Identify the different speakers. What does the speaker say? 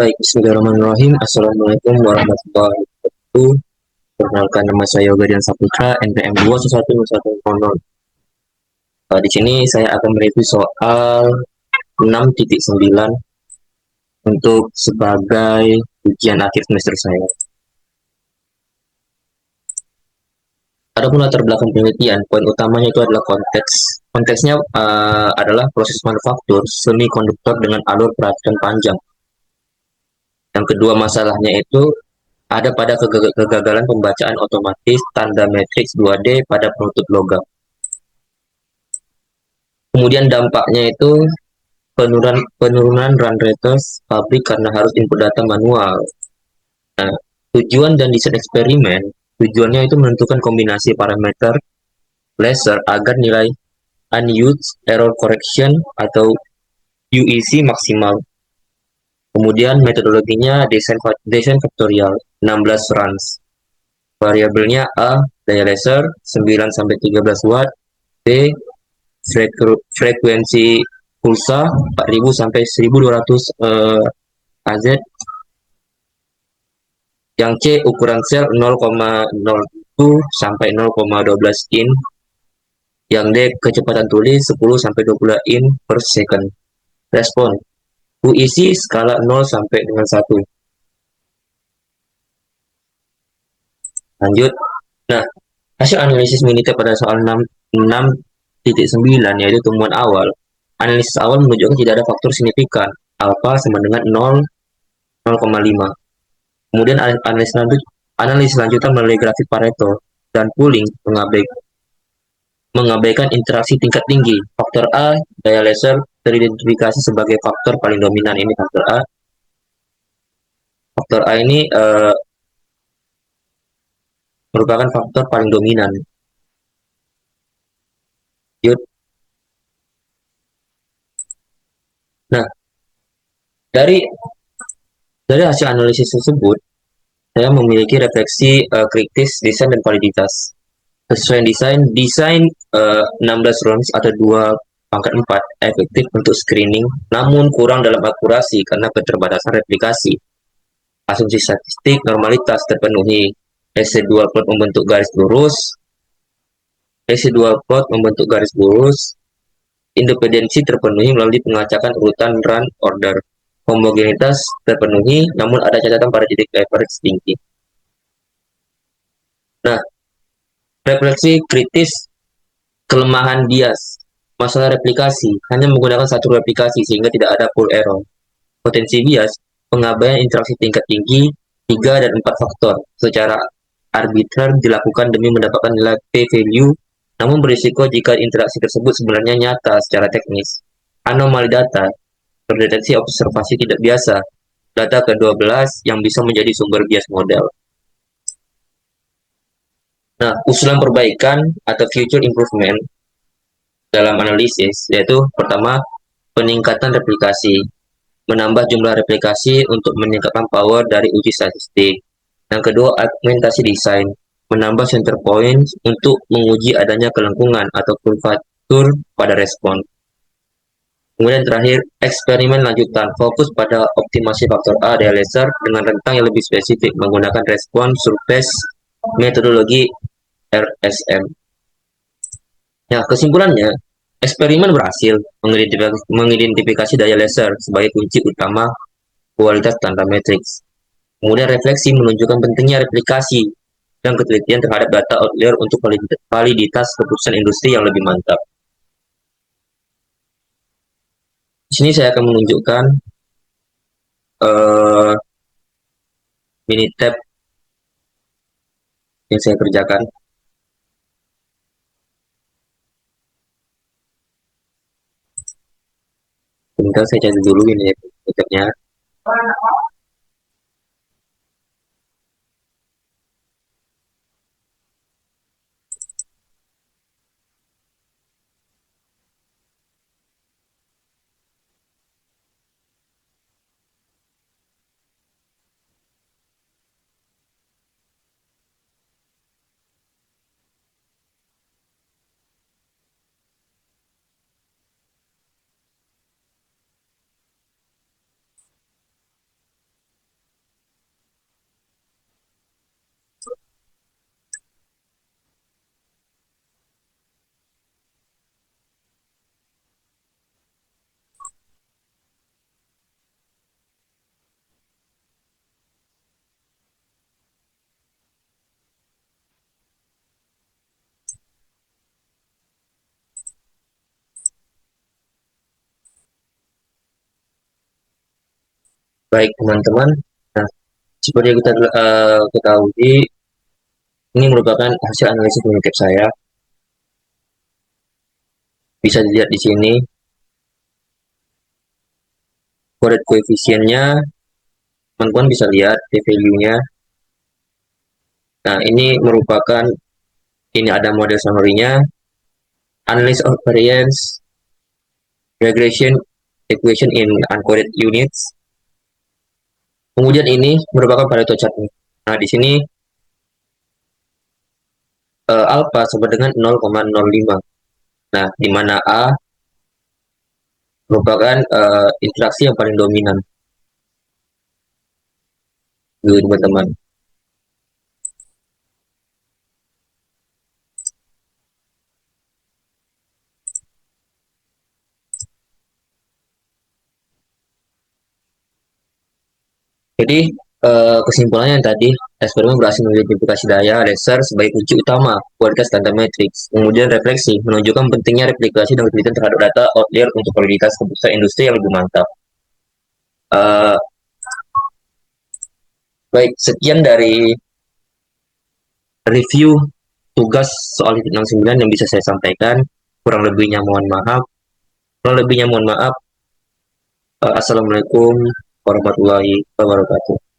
Speaker 1: Baik, bismillahirrahmanirrahim. Assalamualaikum warahmatullahi wabarakatuh. Perkenalkan, nama saya Yogadian Saputra, NPM 21110. Di sini saya akan mereview soal 6.9 untuk sebagai ujian akhir semester saya. Adapun latar belakang penelitian, poin utamanya itu adalah konteks. Konteksnya adalah proses manufaktur semikonduktor dengan alur perhatian panjang. Yang kedua masalahnya itu ada pada kegagalan pembacaan otomatis tanda matriks 2D pada penutup logam. Kemudian dampaknya itu penurunan run rates pabrik karena harus input data manual. Nah, tujuan dan desain eksperimen, tujuannya itu menentukan kombinasi parameter laser agar nilai unused error correction atau UEC maksimal. Kemudian metodologinya desain faktorial 16 runs. Variabelnya A, daya laser 9-13 watt, B, frekuensi pulsa 4000 sampai 1200 AZ, yang C ukuran sel 0,07 sampai 0,12 in, yang D kecepatan tulis 10 sampai 20 in per second. Respon UIC skala 0 sampai dengan 1. Lanjut. Nah, hasil analisis Minitab pada soal 6.9 yaitu temuan awal. Analisis awal menunjukkan tidak ada faktor signifikan alfa sama dengan 0,5. Kemudian analisis lanjutan melalui grafik Pareto dan pooling mengabaikan interaksi tingkat tinggi. Faktor A, daya laser, teridentifikasi sebagai faktor paling dominan. Ini faktor A. Faktor A ini merupakan faktor paling dominan. Yud. Nah, dari hasil analisis tersebut, saya memiliki refleksi kritis, desain, dan validitas. Sesuai desain 16 runs atau 2 pangkat 4 efektif untuk screening, namun kurang dalam akurasi karena keterbatasan replikasi. Asumsi statistik normalitas terpenuhi. SC2 plot membentuk garis lurus. SC2 plot membentuk garis lurus. Independensi terpenuhi melalui pengacakan urutan run order. Homogenitas terpenuhi, namun ada catatan pada titik leverage tinggi. Nah, refleksi kritis kelemahan bias. Masalah replikasi, hanya menggunakan satu replikasi sehingga tidak ada full error. Potensi bias, pengabaian interaksi tingkat tinggi, 3 dan 4 faktor secara arbiter dilakukan demi mendapatkan nilai p-value, namun berisiko jika interaksi tersebut sebenarnya nyata secara teknis. Anomali data, terdeteksi observasi tidak biasa, data ke-12 yang bisa menjadi sumber bias model. Nah, usulan perbaikan atau future improvement dalam analisis, yaitu pertama, peningkatan replikasi, menambah jumlah replikasi untuk meningkatkan power dari uji statistik. Yang kedua, augmentasi desain, menambah center point untuk menguji adanya kelengkungan atau kurvatur pada respon. Kemudian terakhir, eksperimen lanjutan, fokus pada optimasi faktor A daya laser dengan rentang yang lebih spesifik menggunakan respon surface metodologi RSM. Nah, kesimpulannya, eksperimen berhasil mengidentifikasi daya laser sebagai kunci utama kualitas tanda matriks. Kemudian refleksi menunjukkan pentingnya replikasi dan ketelitian terhadap data outlier untuk validitas keputusan industri yang lebih mantap. Di sini saya akan menunjukkan uh, Minitab yang saya kerjakan. Sebentar saya cari dulu ini Minitabnya. Baik teman-teman, nah seperti yang kita ketahui, ini merupakan hasil analisis minitab saya. Bisa dilihat di sini, correct koefisiennya, teman-teman bisa lihat p-value-nya. Nah, ini merupakan, ini ada model summary-nya, analysis of variance, regression equation in uncoded units. Kemudian ini merupakan Pareto chart. Nah, di sini alpha sama dengan 0,05. Nah, di mana A merupakan interaksi yang paling dominan. Gitu, teman-teman. Jadi, kesimpulannya yang tadi, eksperimen berhasil mengidentifikasi daya laser sebagai kunci utama kualitas data matrix. Kemudian refleksi menunjukkan pentingnya replikasi dan penelitian terhadap data outlier untuk validitas keputusan industri yang lebih mantap. Uh, Baik, sekian dari review tugas soal 69 yang bisa saya sampaikan. Kurang lebihnya mohon maaf. Kurang lebihnya mohon maaf. Assalamualaikum warahmatullahi wabarakatuh.